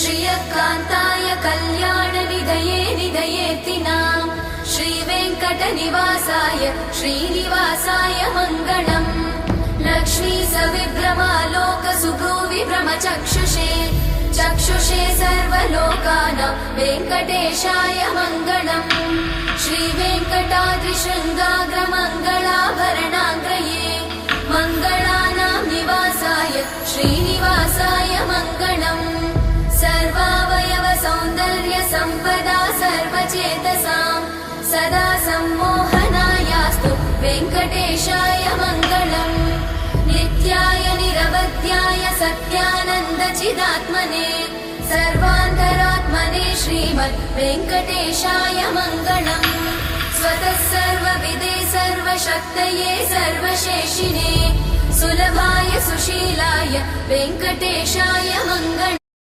श्रियकान्ताय कल्याणनिधये निधयेतिनाम् श्रीवेङ्कटनिवासाय श्रीनिवासाय मङ्गलम् लक्ष्मी सविभ्रमालोकसुभ्रूविभ्रमचक्षुषे चक्षुषे सर्वलोकानां वेङ्कटेशाय मङ्गलम् श्रीवेङ्कटाद्रिशृङ्गाग्रमङ्गलाभरणाग्रये मङ्गलानां निवासाय श्रीनिवासाय मङ्गलम् सर्वावयव सौन्दर्य सम्पदा सर्वचेतसां सदा सम्मोहनायास्तु वेङ्कटेशाय मङ्गलम् नित्याय निरवध्याय सत्यानन्दचिदात्मने सर्वान्तरात्मने श्रीमद् वेङ्कटेशाय मङ्गलम् स्वतः सर्वविदे सर्वशक्तये सर्वशेषिणे सुलभाय सुशीलाय वेङ्कटेशाय मङ्गलम्।